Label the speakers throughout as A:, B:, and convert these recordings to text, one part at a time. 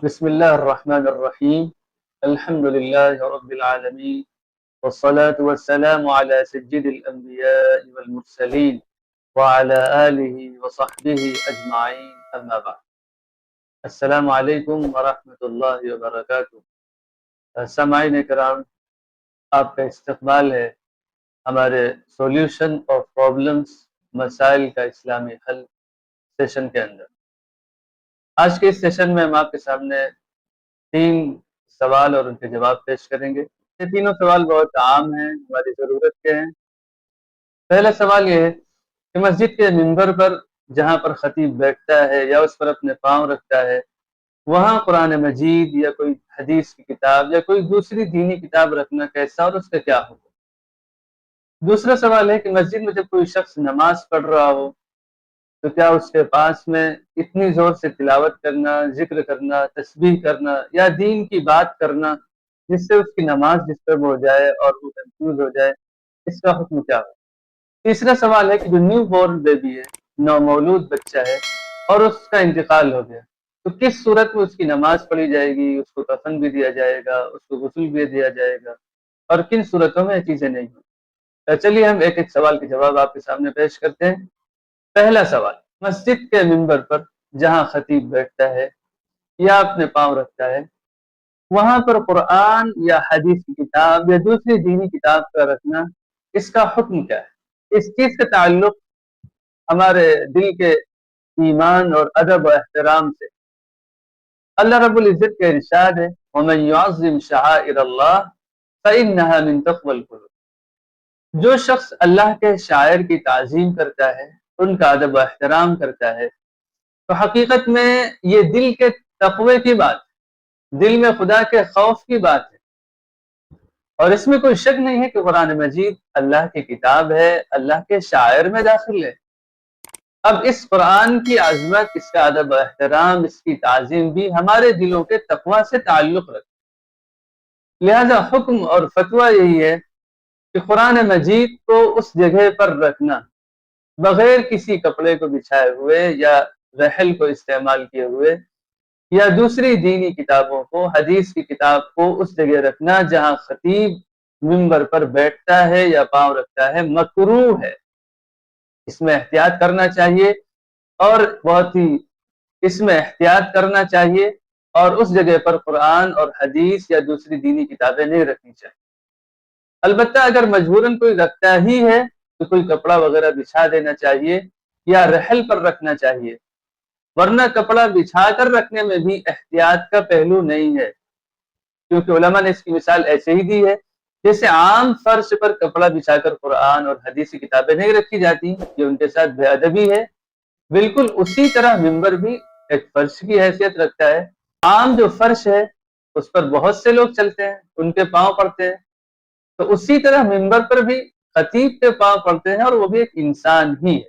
A: بسم الله الرحمن الرحيم. الحمد لله رب العالمين، والصلاة والسلام على سيد الأنبياء والمرسلين وعلى آله وصحبه أجمعين، أما بعد. السلام علیکم ورحمۃ اللہ وبرکاتہ. سامعین کرام، آپ کا استقبال ہے ہمارے سولوشن آف پرابلمس، مسائل کا اسلامی حل سیشن کے اندر. آج کے اس سیشن میں ہم آپ کے سامنے 3 سوال اور ان کے جواب پیش کریں گے. یہ تینوں سوال بہت عام ہیں، ہماری ضرورت کے ہیں. پہلا سوال یہ ہے کہ مسجد کے منبر پر جہاں پر خطیب بیٹھتا ہے یا اس پر اپنے پاؤں رکھتا ہے، وہاں قرآن مجید یا کوئی حدیث کی کتاب یا کوئی دوسری دینی کتاب رکھنا کیسا اور اس کا کیا حکم؟ دوسرا سوال ہے کہ مسجد میں جب کوئی شخص نماز پڑھ رہا ہو تو کیا اس کے پاس میں اتنی زور سے تلاوت کرنا، ذکر کرنا، تسبیح کرنا یا دین کی بات کرنا جس سے اس کی نماز ڈسٹرب ہو جائے اور وہ کنفیوز ہو جائے، اس کا حکم کیا ہو؟ تیسرا سوال ہے کہ جو نیو بورن بیبی ہے، نومولود بچہ ہے اور اس کا انتقال ہو گیا، تو کس صورت میں اس کی نماز پڑھی جائے گی، اس کو کفن بھی دیا جائے گا، اس کو غسل بھی دیا جائے گا، اور کن صورتوں میں یہ چیزیں نہیں ہوں؟ چلیے ہم ایک ایک سوال کے جواب آپ کے سامنے پیش کرتے ہیں. پہلا سوال، مسجد کے منبر پر جہاں خطیب بیٹھتا ہے یا اپنے پاؤں رکھتا ہے، وہاں پر قرآن یا حدیث کی کتاب یا دوسری دینی کتاب کا رکھنا، اس کا حکم کیا ہے؟ اس چیز کا تعلق ہمارے دل کے ایمان اور ادب و احترام سے. اللہ رب العزت کا ارشاد ہے، وَمَن يُعَظِّمْ شَعَائِرَ اللَّهِ فَإِنَّهَا مِن تَقْوَى الْقُلُوبِ. جو شخص اللہ کے شاعر کی تعظیم کرتا ہے، ان کا ادب و احترام کرتا ہے، تو حقیقت میں یہ دل کے تقوی کی بات ہے، دل میں خدا کے خوف کی بات ہے. اور اس میں کوئی شک نہیں ہے کہ قرآن مجید اللہ کی کتاب ہے، اللہ کے شاعر میں داخل ہے. اب اس قرآن کی عظمت، اس کا ادب و احترام، اس کی تعظیم بھی ہمارے دلوں کے تقوی سے تعلق رکھتی ہے. لہذا حکم اور فتویٰ یہی ہے کہ قرآن مجید کو اس جگہ پر رکھنا، بغیر کسی کپڑے کو بچھائے ہوئے یا رحل کو استعمال کیے ہوئے، یا دوسری دینی کتابوں کو، حدیث کی کتاب کو اس جگہ رکھنا جہاں خطیب منبر پر بیٹھتا ہے یا پاؤں رکھتا ہے، مکروہ ہے. اس میں احتیاط کرنا چاہیے، اور بہت ہی اس میں احتیاط کرنا چاہیے، اور اس جگہ پر قرآن اور حدیث یا دوسری دینی کتابیں نہیں رکھنی چاہیے. البتہ اگر مجبوراً کوئی رکھتا ہی ہے تو کوئی کپڑا وغیرہ بچھا دینا چاہیے یا رحل پر رکھنا چاہیے، ورنہ کپڑا بچھا کر رکھنے میں بھی احتیاط کا پہلو نہیں ہے، کیونکہ علماء نے اس کی مثال ایسے ہی دی ہے جیسے عام فرش پر کپڑا بچھا کر قرآن اور حدیث کی کتابیں نہیں رکھی جاتی، یہ ان کے ساتھ بے ادبی ہے. بالکل اسی طرح منبر بھی ایک فرش کی حیثیت رکھتا ہے. عام جو فرش ہے اس پر بہت سے لوگ چلتے ہیں، ان کے پاؤں پڑتے ہیں، تو اسی طرح منبر پر بھی خطیب کے پاؤں پڑتے ہیں، اور وہ بھی ایک انسان ہی ہے.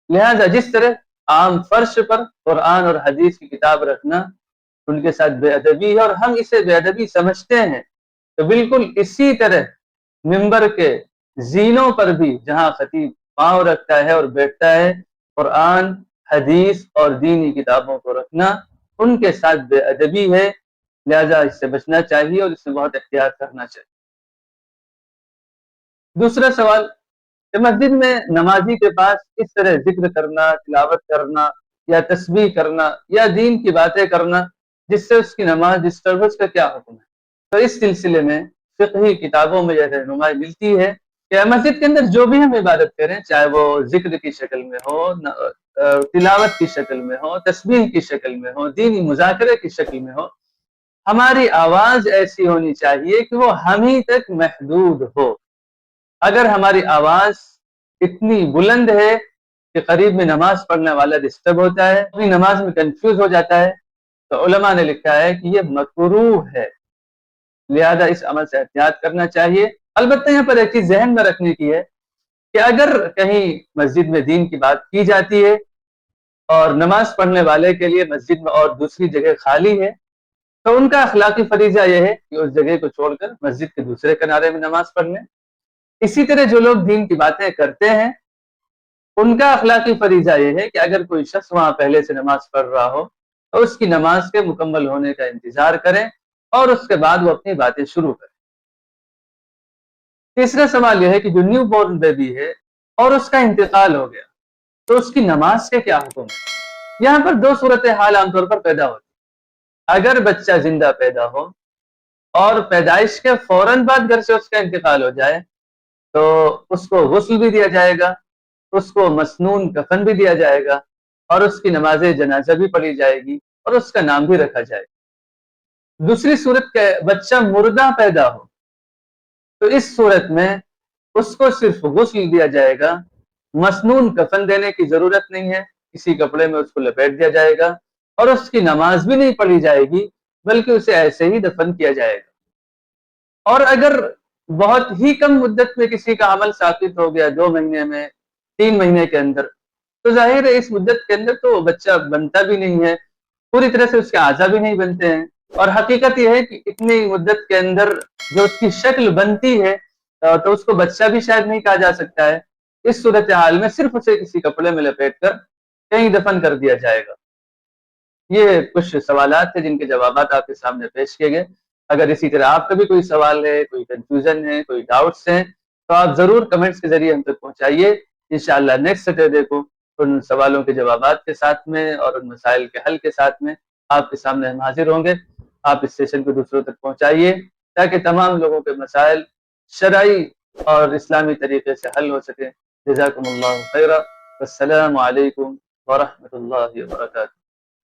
A: لہذا جس طرح عام فرش پر قرآن اور حدیث کی کتاب رکھنا ان کے ساتھ بے ادبی ہے اور ہم اسے بے ادبی سمجھتے ہیں، تو بالکل اسی طرح منبر کے زینوں پر بھی جہاں خطیب پاؤں رکھتا ہے اور بیٹھتا ہے، قرآن، حدیث اور دینی کتابوں کو رکھنا ان کے ساتھ بے ادبی ہے. لہذا اس سے بچنا چاہیے اور اس میں بہت احتیاط کرنا چاہیے. دوسرا سوال کہ مسجد میں نمازی کے پاس اس طرح ذکر کرنا، تلاوت کرنا یا تسبیح کرنا یا دین کی باتیں کرنا جس سے اس کی نماز ڈسٹرب ہو، اس کا کیا حکم ہے؟ تو اس سلسلے میں فقہی کتابوں میں یہ رہنمائی ملتی ہے کہ مسجد کے اندر جو بھی ہم عبادت کریں، چاہے وہ ذکر کی شکل میں ہو، تلاوت کی شکل میں ہو، تسبیح کی شکل میں ہو، دینی مذاکرے کی شکل میں ہو، ہماری آواز ایسی ہونی چاہیے کہ وہ ہم ہی تک محدود ہو. اگر ہماری آواز اتنی بلند ہے کہ قریب میں نماز پڑھنے والا ڈسٹرب ہوتا ہے، اپنی نماز میں کنفیوز ہو جاتا ہے، تو علماء نے لکھا ہے کہ یہ مکروہ ہے. لہذا اس عمل سے احتیاط کرنا چاہیے. البتہ یہاں پر ایک چیز ذہن میں رکھنے کی ہے کہ اگر کہیں مسجد میں دین کی بات کی جاتی ہے اور نماز پڑھنے والے کے لیے مسجد میں اور دوسری جگہ خالی ہے، تو ان کا اخلاقی فریضہ یہ ہے کہ اس جگہ کو چھوڑ کر مسجد کے دوسرے کنارے میں نماز پڑھ لیں. اسی طرح جو لوگ دین کی باتیں کرتے ہیں ان کا اخلاقی فریضہ یہ ہے کہ اگر کوئی شخص وہاں پہلے سے نماز پڑھ رہا ہو تو اس کی نماز کے مکمل ہونے کا انتظار کریں اور اس کے بعد وہ اپنی باتیں شروع کریں۔ تیسرا سوال یہ ہے کہ جو نیو بورن بیبی ہے اور اس کا انتقال ہو گیا تو اس کی نماز کے کیا حکم ہے؟ یہاں پر دو صورتحال عام طور پر پیدا ہوتی ہے۔ اگر بچہ زندہ پیدا ہو اور پیدائش کے فوراً بعد گھر سے اس کا انتقال ہو جائے تو اس کو غسل بھی دیا جائے گا، اس کو مسنون کفن بھی دیا جائے گا اور اس کی نماز جنازہ بھی پڑھی جائے گی اور اس کا نام بھی رکھا جائے گا۔ دوسری صورت کہ بچہ مردہ پیدا ہو تو اس صورت میں اس کو صرف غسل دیا جائے گا، مسنون کفن دینے کی ضرورت نہیں ہے، کسی کپڑے میں اس کو لپیٹ دیا جائے گا اور اس کی نماز بھی نہیں پڑھی جائے گی بلکہ اسے ایسے ہی دفن کیا جائے گا۔ اور اگر بہت ہی کم مدت میں کسی کا عمل ثابت ہو گیا، 2 مہینے میں، 3 مہینے کے اندر، تو ظاہر ہے اس مدت کے اندر تو بچہ بنتا بھی نہیں ہے، پوری طرح سے اس کے اعضا بھی نہیں بنتے ہیں۔ اور حقیقت یہ ہے کہ اتنی مدت کے اندر جو اس کی شکل بنتی ہے تو اس کو بچہ بھی شاید نہیں کہا جا سکتا ہے۔ اس صورتحال میں صرف اسے کسی کپڑے میں لپیٹ کر کہیں دفن کر دیا جائے گا۔ یہ کچھ سوالات تھے جن کے جوابات آپ کے سامنے پیش کیے گئے۔ اگر اسی طرح آپ کا بھی کوئی سوال ہے، کوئی کنفیوژن ہے، کوئی ڈاؤٹس ہیں تو آپ ضرور کمنٹس کے ذریعے ہم تک پہنچائیے۔ انشاءاللہ نیکسٹ سیٹرڈے کو ان سوالوں کے جوابات کے ساتھ میں اور ان مسائل کے حل کے ساتھ میں آپ کے سامنے ہم حاضر ہوں گے۔ آپ اس سیشن کو دوسروں تک پہنچائیے تاکہ تمام لوگوں کے مسائل شرعی اور اسلامی طریقے سے حل ہو سکے۔ جزاکم اللہ خیرا، السلام علیکم ورحمۃ اللہ وبرکاتہ۔